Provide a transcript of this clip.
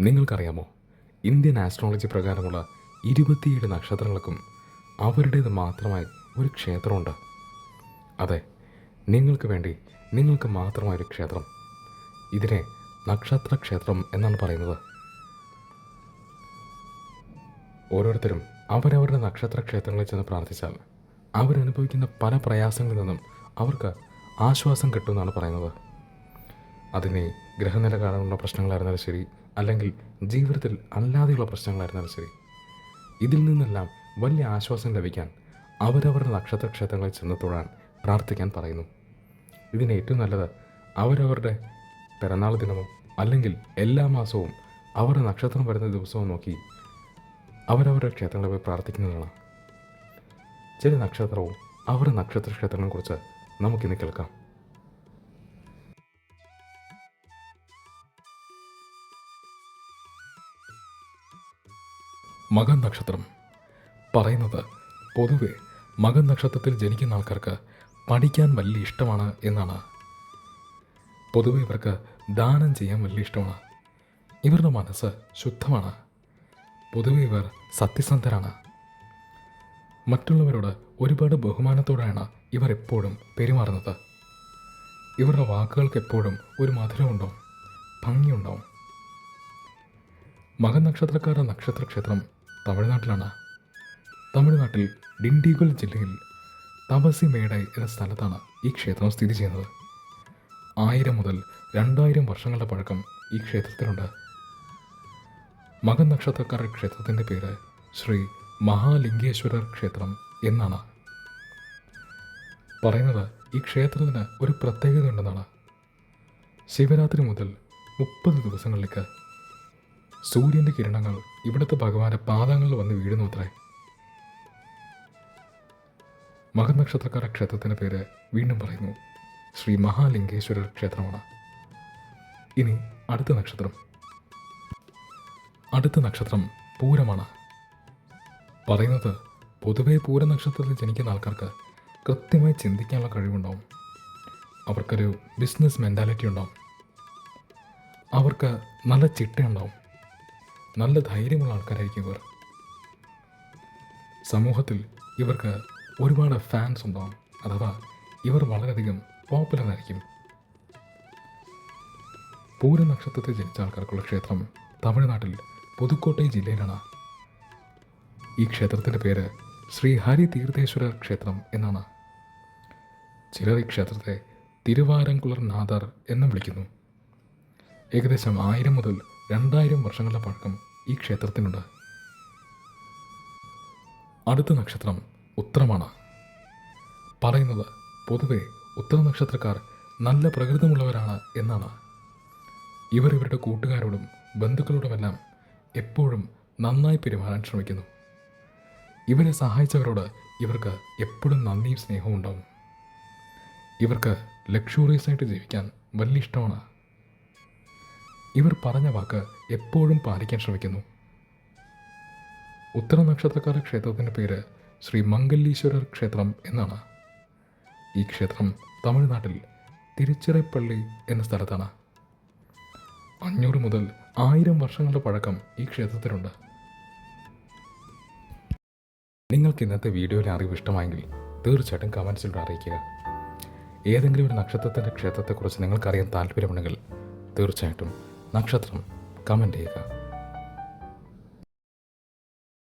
നിങ്ങൾക്കറിയാമോ, Indian astrology പ്രകാരമുള്ള 27 നക്ഷത്രങ്ങൾക്കും അവരുടേത് മാത്രമായി ഒരു ക്ഷേത്രമുണ്ട്. അതെ, നിങ്ങൾക്ക് വേണ്ടി നിങ്ങൾക്ക് മാത്രമായൊരു ക്ഷേത്രം. ഇതിനെ നക്ഷത്ര ക്ഷേത്രം എന്നാണ് പറയുന്നത്. ഓരോരുത്തരും അവരവരുടെ നക്ഷത്ര ക്ഷേത്രങ്ങളിൽ ചെന്ന് പ്രാർത്ഥിച്ചാൽ അവരനുഭവിക്കുന്ന പല പ്രയാസങ്ങളിൽ നിന്നും അവർക്ക് ആശ്വാസം കിട്ടുമെന്നാണ് പറയുന്നത്. അതിനെ ഗ്രഹനില കാരണമുള്ള പ്രശ്നങ്ങളായിരുന്നാലും ശരി, അല്ലെങ്കിൽ ജീവിതത്തിൽ അല്ലാതെയുള്ള പ്രശ്നങ്ങളായിരുന്നാലും ശരി, ഇതിൽ നിന്നെല്ലാം വലിയ ആശ്വാസം ലഭിക്കാൻ അവരവരുടെ നക്ഷത്ര ക്ഷേത്രങ്ങളിൽ ചെന്ന് തൊഴാൻ പ്രാർത്ഥിക്കാൻ പറയുന്നു. ഇതിന് ഏറ്റവും നല്ലത് അവരവരുടെ പിറന്നാൾ ദിനമോ അല്ലെങ്കിൽ എല്ലാ മാസവും അവരുടെ നക്ഷത്രം വരുന്ന ദിവസവും നോക്കി അവരവരുടെ ക്ഷേത്രങ്ങളിൽ പോയി പ്രാർത്ഥിക്കുന്നതാണ്. ചില നക്ഷത്രവും അവരുടെ നക്ഷത്ര ക്ഷേത്രങ്ങളെ കുറിച്ച് നമുക്കിന്ന് കേൾക്കാം. മകൻ നക്ഷത്രം പറയുന്നത് പൊതുവെ മകൻ നക്ഷത്രത്തിൽ ജനിക്കുന്ന ആൾക്കാർക്ക് പഠിക്കാൻ വലിയ ഇഷ്ടമാണ് എന്നാണ്. പൊതുവെ ഇവർക്ക് ദാനം ചെയ്യാൻ വലിയ ഇഷ്ടമാണ്. ഇവരുടെ മനസ്സ് ശുദ്ധമാണ്. പൊതുവെ ഇവർ സത്യസന്ധരാണ്. മറ്റുള്ളവരോട് ഒരുപാട് ബഹുമാനത്തോടെയാണ് ഇവർ എപ്പോഴും പെരുമാറുന്നത്. ഇവരുടെ വാക്കുകൾക്ക് എപ്പോഴും ഒരു മധുരമുണ്ടാവും, ഭംഗിയുണ്ടാവും. മകൻ നക്ഷത്രക്കാരുടെ നക്ഷത്ര ക്ഷേത്രം തമിഴ്നാട്ടിലാണ്. തമിഴ്നാട്ടിൽ ഡിണ്ടിഗൽ ജില്ലയിൽ തപസി മേടൈ എന്ന സ്ഥലത്താണ് ഈ ക്ഷേത്രം സ്ഥിതി ചെയ്യുന്നത്. 1000 മുതൽ 2000 വർഷങ്ങളുടെ പഴക്കം ഈ ക്ഷേത്രത്തിലുണ്ട്. മകൻ നക്ഷത്രക്കാരുടെ ക്ഷേത്രത്തിൻ്റെ പേര് ശ്രീ മഹാലിംഗേശ്വരർ ക്ഷേത്രം എന്നാണ്. പറയുന്നത് ഈ ക്ഷേത്രത്തിന് ഒരു പ്രത്യേകത ഉണ്ടെന്നാണ്. ശിവരാത്രി മുതൽ 30 ദിവസങ്ങളിലേക്ക് സൂര്യൻ്റെ കിരണങ്ങൾ ഇവിടുത്തെ ഭഗവാന്റെ പാദങ്ങളിൽ വന്ന് വീഴുന്നു അത്രേ. മകൻ നക്ഷത്രക്കാരുടെ ക്ഷേത്രത്തിൻ്റെ പേര് വീണ്ടും പറയുന്നു ശ്രീ മഹാലിംഗേശ്വരർ ക്ഷേത്രമാണ്. ഇനി അടുത്ത നക്ഷത്രം പൂരമാണ്. പറയുന്നത് പൊതുവെ പൂര നക്ഷത്രത്തിൽ ജനിക്കുന്ന ആൾക്കാർക്ക് കൃത്യമായി ചിന്തിക്കാനുള്ള കഴിവുണ്ടാവും. അവർക്കൊരു ബിസിനസ് മെൻറ്റാലിറ്റി ഉണ്ടാവും. അവർക്ക് നല്ല ചിട്ടയുണ്ടാവും. നല്ല ധൈര്യമുള്ള ആൾക്കാരായിരിക്കും ഇവർ. സമൂഹത്തിൽ ഇവർക്ക് ഒരുപാട് ഫാൻസ് ഉണ്ടാവും. അഥവാ ഇവർ വളരെയധികം പോപ്പുലറായിരിക്കും. പൂര നക്ഷത്രത്തിൽ ജനിച്ച ആൾക്കാർക്കുള്ള ക്ഷേത്രം തമിഴ്നാട്ടിൽ പുതുക്കോട്ടൈ ജില്ലയിലാണ്. ഈ ക്ഷേത്രത്തിൻ്റെ പേര് ശ്രീ ഹരി തീർത്ഥേശ്വരർ ക്ഷേത്രം എന്നാണ്. ചിലർ ഈ ക്ഷേത്രത്തെ തിരുവാരംകുളർ നാഥർ എന്നും വിളിക്കുന്നു. ഏകദേശം 1000 മുതൽ 2000 വർഷങ്ങളുടെ പഴക്കം ഈ ക്ഷേത്രത്തിനുണ്ട്. അടുത്ത നക്ഷത്രം ഉത്രമാണ്. പറയുന്നത് പൊതുവെ ഉത്തര നക്ഷത്രക്കാർ നല്ല പ്രകൃതമുള്ളവരാണ് എന്നാണ്. ഇവർ ഇവരുടെ കൂട്ടുകാരോടും ബന്ധുക്കളോടുമെല്ലാം എപ്പോഴും നന്നായി പെരുമാറാൻ ശ്രമിക്കുന്നു. ഇവരെ സഹായിച്ചവരോട് ഇവർക്ക് എപ്പോഴും നന്ദിയും സ്നേഹവും ഉണ്ടാവും. ഇവർക്ക് ലക്ഷൂറിയസ് ആയിട്ട് ജീവിക്കാൻ വലിയ ഇഷ്ടമാണ്. ഇവർ പറഞ്ഞ വാക്ക് എപ്പോഴും പാലിക്കാൻ ശ്രമിക്കുന്നു. ഉത്തര നക്ഷത്രക്കാരുടെ ക്ഷേത്രത്തിൻ്റെ പേര് ശ്രീ മംഗലീശ്വരർ ക്ഷേത്രം എന്നാണ്. ഈ ക്ഷേത്രം തമിഴ്നാട്ടിൽ തിരുച്ചിറപ്പള്ളി എന്ന സ്ഥലത്താണ്. 500 മുതൽ 1000 വർഷങ്ങളുടെ പഴക്കം ഈ ക്ഷേത്രത്തിലുണ്ട്. നിങ്ങൾക്ക് ഇന്നത്തെ വീഡിയോയിലെ അറിവ് ഇഷ്ടമായെങ്കിൽ തീർച്ചയായിട്ടും കമൻസിലൂടെ അറിയിക്കുക. ഏതെങ്കിലും ഒരു നക്ഷത്രത്തിൻ്റെ ക്ഷേത്രത്തെക്കുറിച്ച് നിങ്ങൾക്കറിയാൻ താല്പര്യമുണ്ടെങ്കിൽ തീർച്ചയായിട്ടും നക്ഷത്രം കമൻറ്റ് ചെയ്യുക.